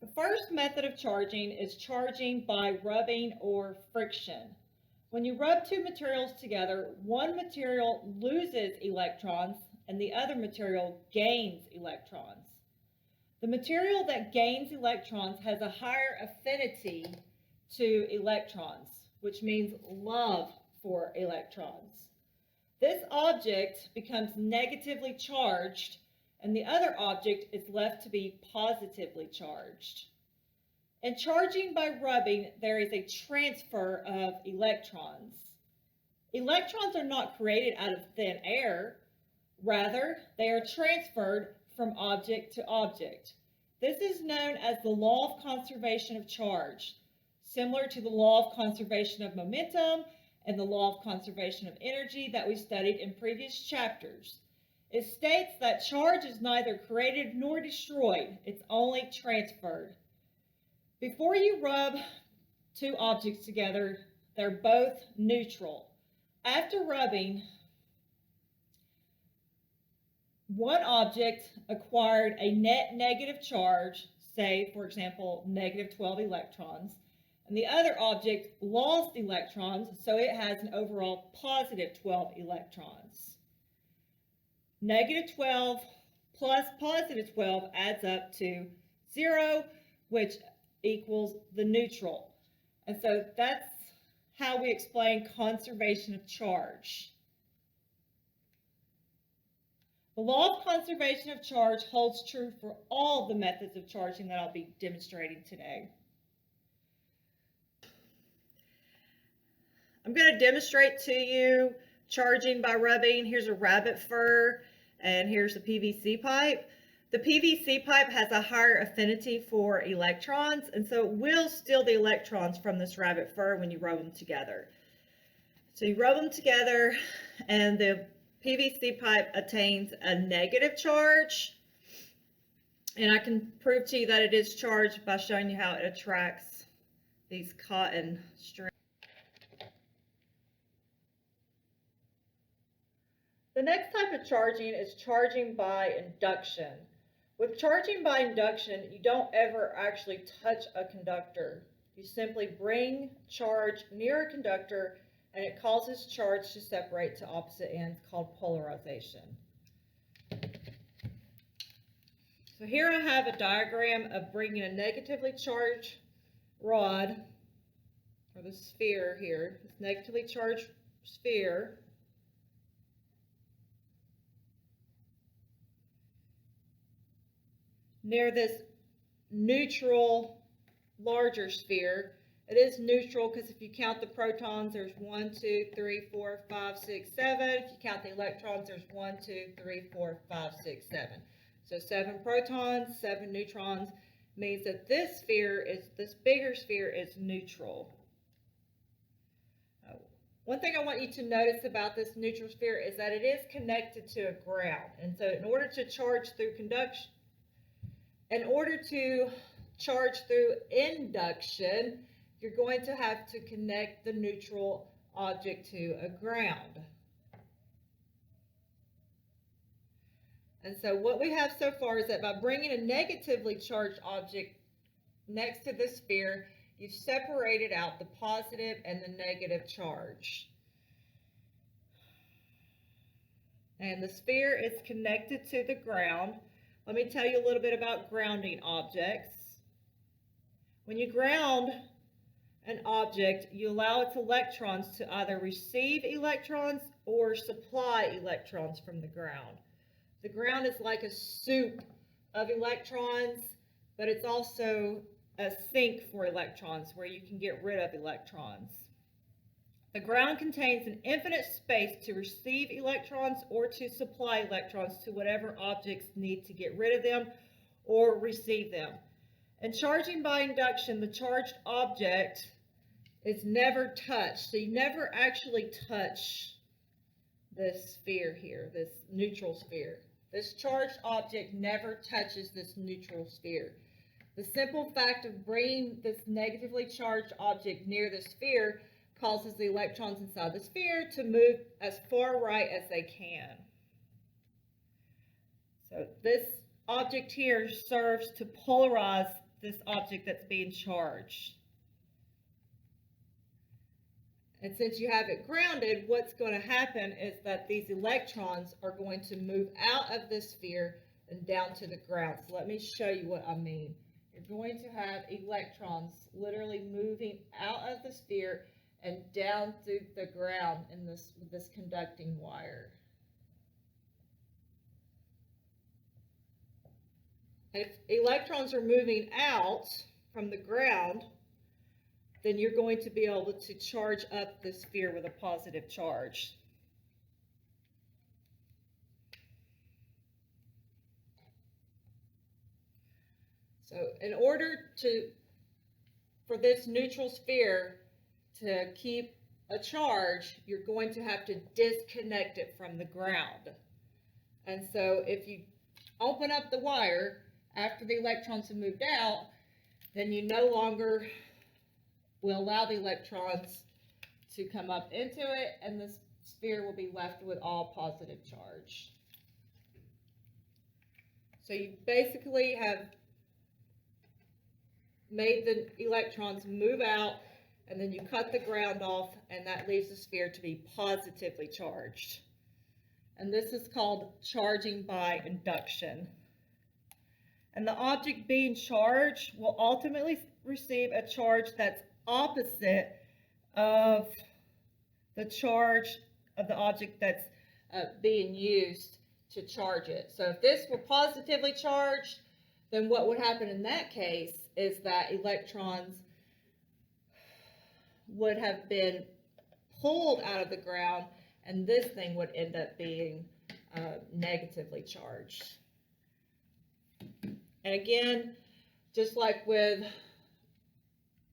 The first method of charging is charging by rubbing or friction. When you rub two materials together, one material loses electrons and the other material gains electrons. The material that gains electrons has a higher affinity to electrons, which means love for electrons. This object becomes negatively charged and the other object is left to be positively charged. In charging by rubbing, there is a transfer of electrons. Electrons are not created out of thin air. Rather, they are transferred from object to object. This is known as the law of conservation of charge, similar to the law of conservation of momentum and the law of conservation of energy that we studied in previous chapters. It states that charge is neither created nor destroyed, it's only transferred. Before you rub two objects together, they're both neutral. After rubbing, one object acquired a net negative charge, say, for example, negative 12 electrons, and the other object lost electrons, so it has an overall positive 12 electrons. Negative 12 plus positive 12 adds up to 0, which equals the neutral. And so that's how we explain conservation of charge. The law of conservation of charge holds true for all the methods of charging that I'll be demonstrating today. I'm going to demonstrate to you charging by rubbing. Here's a rabbit fur and here's a PVC pipe. The PVC pipe has a higher affinity for electrons, and so it will steal the electrons from this rabbit fur when you rub them together. So you rub them together and the PVC pipe attains a negative charge, and I can prove to you that it is charged by showing you how it attracts these cotton strings. The next type of charging is charging by induction. With charging by induction, you don't ever actually touch a conductor. You simply bring charge near a conductor and it causes charge to separate to opposite ends, called polarization. So here I have a diagram of bringing a negatively charged rod, or the sphere here, this negatively charged sphere, near this neutral larger sphere. It is neutral because if you count the protons, there's 1, 2, 3, 4, 5, 6, 7. If you count the electrons, there's 1, 2, 3, 4, 5, 6, 7. So 7 protons, 7 neutrons means that this bigger sphere is neutral. One thing I want you to notice about this neutral sphere is that it is connected to a ground. And so in order to charge through induction, you're going to have to connect the neutral object to a ground. And so what we have so far is that by bringing a negatively charged object next to the sphere, you've separated out the positive and the negative charge. And the sphere is connected to the ground. Let me tell you a little bit about grounding objects. When you ground an object, you allow its electrons to either receive electrons or supply electrons from the ground. The ground is like a soup of electrons, but it's also a sink for electrons where you can get rid of electrons. The ground contains an infinite space to receive electrons or to supply electrons to whatever objects need to get rid of them or receive them. And charging by induction, the charged object is never touched. So you never actually touch this sphere here, this neutral sphere. This charged object never touches this neutral sphere. The simple fact of bringing this negatively charged object near the sphere causes the electrons inside the sphere to move as far right as they can. So this object here serves to polarize this object that's being charged. And since you have it grounded, what's going to happen is that these electrons are going to move out of the sphere and down to the ground. So let me show you what I mean. You're going to have electrons literally moving out of the sphere and down through the ground in this conducting wire. If electrons are moving out from the ground, then you're going to be able to charge up the sphere with a positive charge. So in order for this neutral sphere to keep a charge, you're going to have to disconnect it from the ground. And so if you open up the wire after the electrons have moved out, then you no longer will allow the electrons to come up into it, and the sphere will be left with all positive charge. So you basically have made the electrons move out, and then you cut the ground off, and that leaves the sphere to be positively charged. And this is called charging by induction. And the object being charged will ultimately receive a charge that's opposite of the charge of the object that's being used to charge it. So if this were positively charged, then what would happen in that case is that electrons would have been pulled out of the ground, and this thing would end up being negatively charged. And again, just like with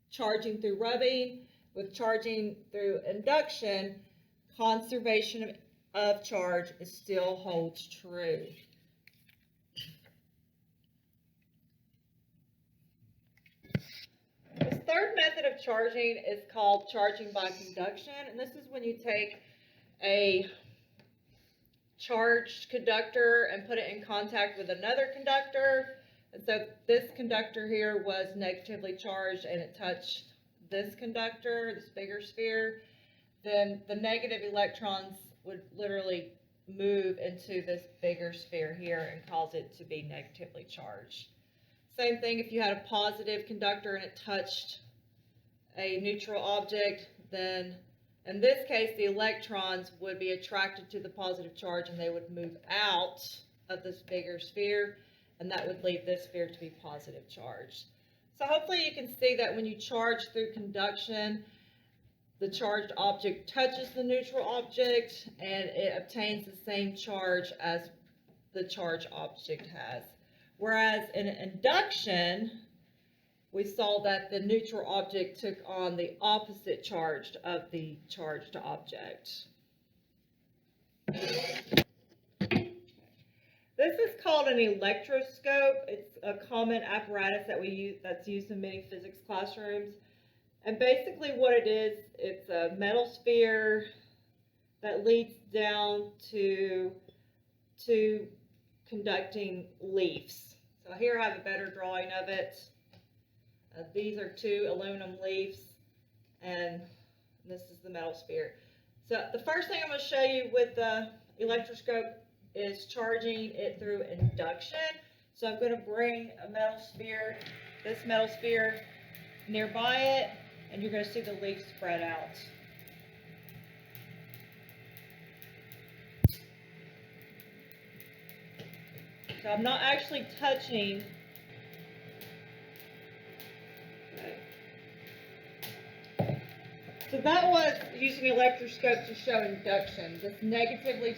charging through rubbing, with charging through induction, conservation of charge still holds true. This third method of charging is called charging by conduction, and this is when you take a charged conductor and put it in contact with another conductor. And so this conductor here was negatively charged and it touched this conductor, this bigger sphere. Then the negative electrons would literally move into this bigger sphere here and cause it to be negatively charged. Same thing if you had a positive conductor and it touched a neutral object, then in this case the electrons would be attracted to the positive charge and they would move out of this bigger sphere, and that would leave this sphere to be positive charged. So hopefully you can see that when you charge through conduction, the charged object touches the neutral object and it obtains the same charge as the charged object has. Whereas in induction, we saw that the neutral object took on the opposite charge of the charged object. This is called an electroscope. It's a common apparatus that we use, that's used in many physics classrooms. And basically what it is, it's a metal sphere that leads down to two conducting leaves. So here I have a better drawing of it. These are two aluminum leaves, and this is the metal sphere. So the first thing I'm going to show you with the electroscope is charging it through induction. So I'm going to bring a metal sphere, this metal sphere, nearby it, and you're going to see the leaves spread out. So I'm not actually touching. Okay. So that was using the electroscope to show induction. This negatively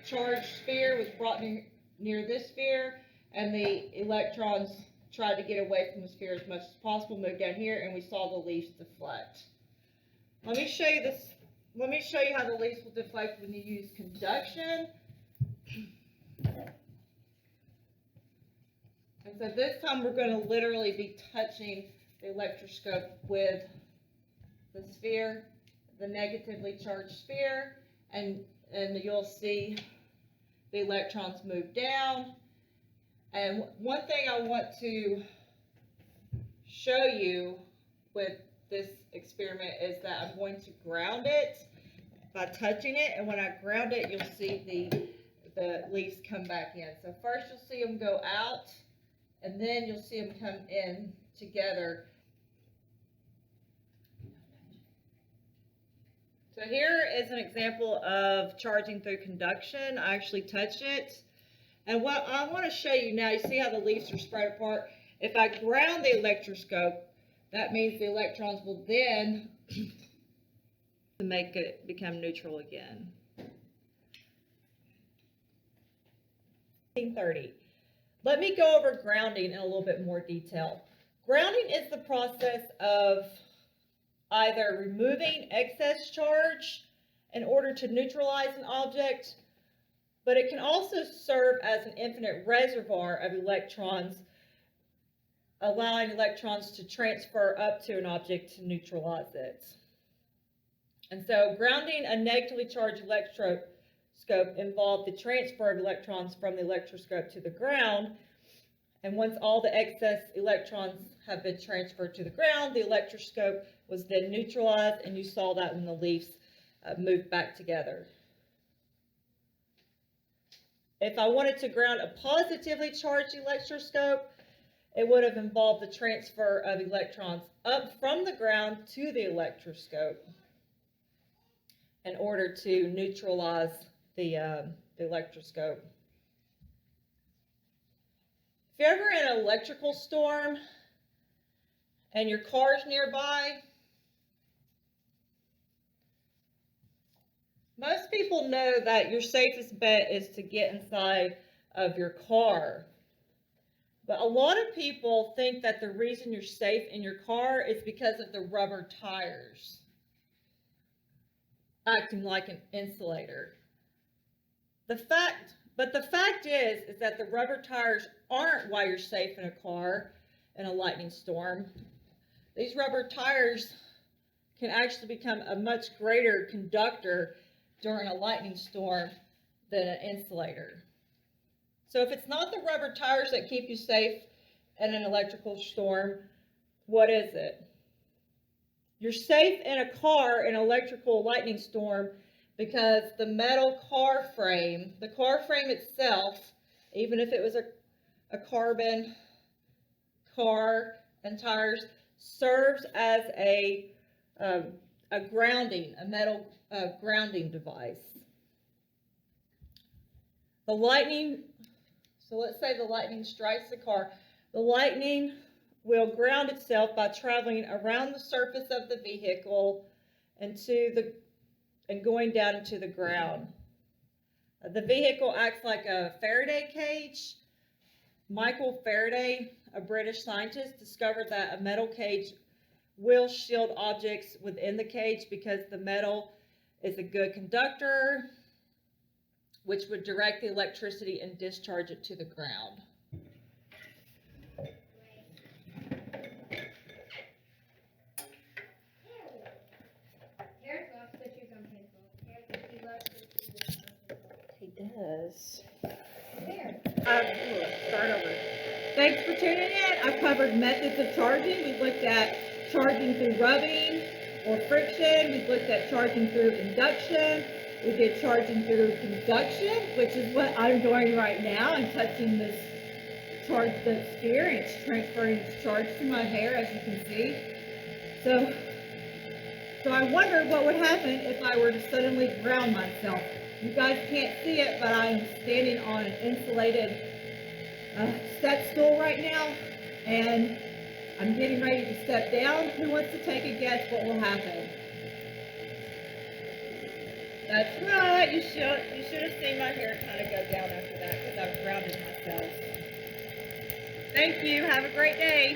charged sphere was brought near this sphere, and the electrons tried to get away from the sphere as much as possible, moved down here, and we saw the leaves deflect. Let me show you this. Let me show you how the leaves will deflect when you use conduction. And so this time we're going to literally be touching the electroscope with the sphere, the negatively charged sphere, and you'll see the electrons move down. And one thing I want to show you with this experiment is that I'm going to ground it by touching it, and when I ground it, you'll see the leaves come back in. So first you'll see them go out, and then you'll see them come in together. So here is an example of charging through conduction. I actually touched it. And what I want to show you now, you see how the leaves are spread apart? If I ground the electroscope, that means the electrons will then make it become neutral again. 1930. Let me go over grounding in a little bit more detail. Grounding is the process of either removing excess charge in order to neutralize an object, but it can also serve as an infinite reservoir of electrons, allowing electrons to transfer up to an object to neutralize it. And so grounding a negatively charged electroscope involved the transfer of electrons from the electroscope to the ground. And once all the excess electrons have been transferred to the ground, the electroscope was then neutralized, and you saw that when the leaves moved back together. If I wanted to ground a positively charged electroscope, it would have involved the transfer of electrons up from the ground to the electroscope in order to neutralize the electroscope. If you're ever in an electrical storm and your car's nearby, most people know that your safest bet is to get inside of your car. But a lot of people think that the reason you're safe in your car is because of the rubber tires acting like an insulator. The fact is that the rubber tires aren't why you're safe in a car in a lightning storm. These rubber tires can actually become a much greater conductor during a lightning storm than an insulator. So if it's not the rubber tires that keep you safe in an electrical storm, what is it? You're safe in a car in an electrical lightning storm because the metal car frame itself, even if it was a carbon car and tires, serves as a metal grounding device. So let's say the lightning strikes the car. The lightning will ground itself by traveling around the surface of the vehicle and going down into the ground. The vehicle acts like a Faraday cage. Michael Faraday, a British scientist, discovered that a metal cage will shield objects within the cage because the metal is a good conductor, which would direct the electricity and discharge it to the ground. He does. Start over. Thanks for tuning in. I've covered methods of charging. We've looked at charging through rubbing or friction. We've looked at charging through induction. We did charging through conduction, which is what I'm doing right now. I'm touching this charge that's here, and it's transferring this charge to my hair, as you can see. So I wondered what would happen if I were to suddenly ground myself. You guys can't see it, but I am standing on an insulated step stool right now, and I'm getting ready to step down. Who wants to take a guess what will happen? That's right. You should have seen my hair kind of go down after that because I've grounded myself. Thank you. Have a great day.